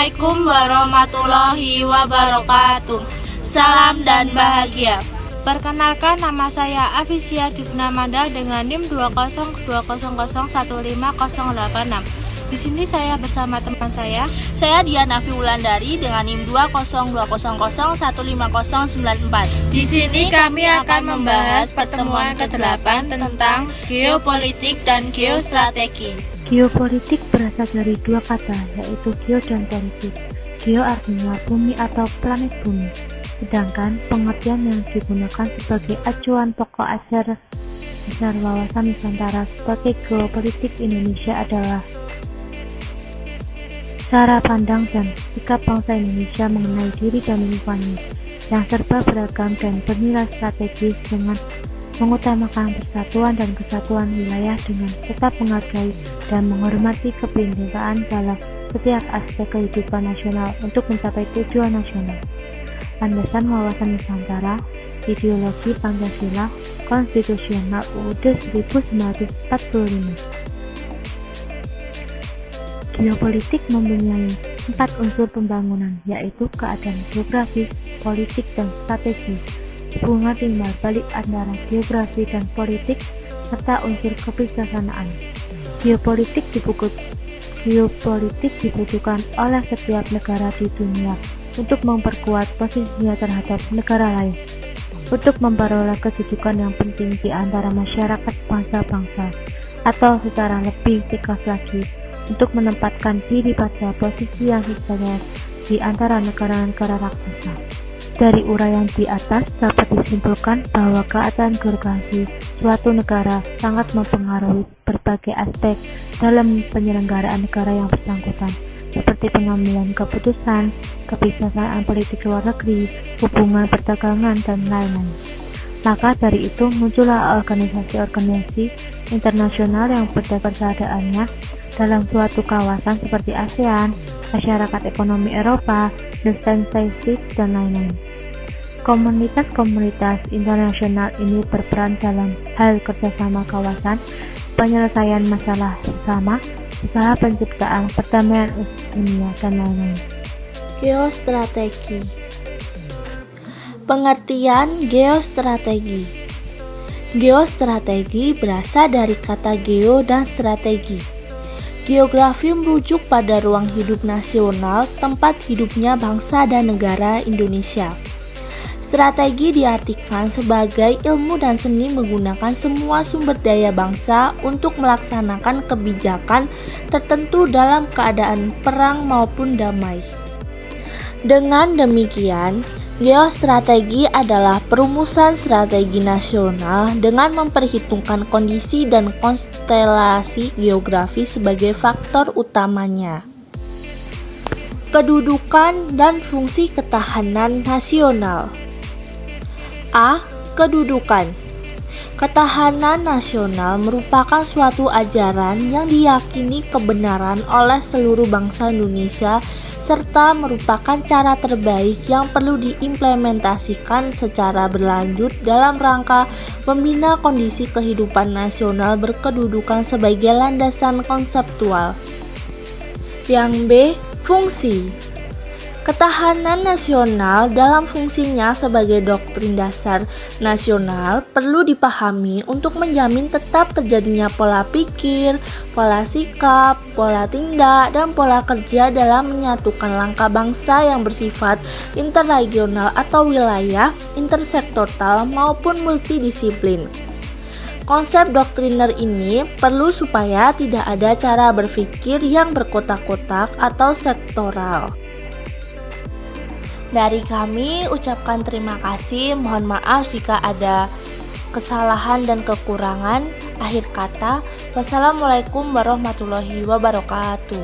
Assalamualaikum warahmatullahi wabarakatuh. Salam dan bahagia. Perkenalkan, nama saya Afisia Dipnamanda dengan NIM 20200150806. Di sini saya bersama teman saya Diana Wulandari dengan NIM 20200150994. Di sini kami akan membahas pertemuan ke-8 tentang geopolitik dan geostrategi. Geopolitik berasal dari dua kata, yaitu geo dan politik. Geo artinya bumi atau planet bumi, sedangkan pengertian yang digunakan sebagai acuan pokok dasar wawasan Nusantara sebagai geopolitik Indonesia adalah cara pandang dan sikap bangsa Indonesia mengenai diri dan lingkungannya yang serba beragam dan bernilai strategis dengan mengutamakan persatuan dan kesatuan wilayah dengan tetap menghargai dan menghormati kebinekaan dalam setiap aspek kehidupan nasional untuk mencapai tujuan nasional. Landasan wawasan Nusantara, ideologi Pancasila, konstitusional UUD 1945. Geopolitik mempunyai 4 unsur pembangunan, yaitu keadaan geografis, politik, dan strategi, hubungan timbal balik antara geografi dan politik, serta unsur kebijaksanaan. Geopolitik dibutuhkan oleh setiap negara di dunia untuk memperkuat posisinya terhadap negara lain, untuk memperoleh kedudukan yang penting di antara masyarakat bangsa-bangsa, atau secara lebih tegas lagi, untuk menempatkan diri pada posisi yang sejajar di antara negara-negara raksasa. Dari uraian di atas dapat disimpulkan bahwa keadaan geografi suatu negara sangat mempengaruhi berbagai aspek dalam penyelenggaraan negara yang bersangkutan, seperti pengambilan keputusan, kebijaksanaan politik luar negeri, hubungan perdagangan, dan lain-lain. Maka dari itu muncullah organisasi-organisasi internasional yang keberadaannya dalam suatu kawasan seperti ASEAN, Masyarakat Ekonomi Eropa, The Scientific, dan lain-lain. Komunitas-komunitas internasional ini berperan dalam hal kerjasama kawasan, penyelesaian masalah bersama, usaha penciptaan perdamaian dunia, dan lain-lain. Geostrategi. Pengertian geostrategi. Geostrategi berasal dari kata geo dan strategi. Geografi merujuk pada ruang hidup nasional, tempat hidupnya bangsa dan negara Indonesia. Strategi diartikan sebagai ilmu dan seni menggunakan semua sumber daya bangsa untuk melaksanakan kebijakan tertentu dalam keadaan perang maupun damai. Dengan demikian, geostrategi adalah perumusan strategi nasional dengan memperhitungkan kondisi dan konstelasi geografi sebagai faktor utamanya. Kedudukan dan fungsi ketahanan nasional. A. Kedudukan. Ketahanan nasional merupakan suatu ajaran yang diyakini kebenaran oleh seluruh bangsa Indonesia serta merupakan cara terbaik yang perlu diimplementasikan secara berlanjut dalam rangka membina kondisi kehidupan nasional berkedudukan sebagai landasan konseptual. Yang B. Fungsi. Ketahanan nasional dalam fungsinya sebagai doktrin dasar nasional perlu dipahami untuk menjamin tetap terjadinya pola pikir, pola sikap, pola tindak, dan pola kerja dalam menyatukan langkah bangsa yang bersifat interregional atau wilayah, intersektoral maupun multidisiplin. Konsep doktriner ini perlu supaya tidak ada cara berpikir yang berkotak-kotak atau sektoral. Dari kami ucapkan terima kasih, mohon maaf jika ada kesalahan dan kekurangan. Akhir kata, wassalamualaikum warahmatullahi wabarakatuh.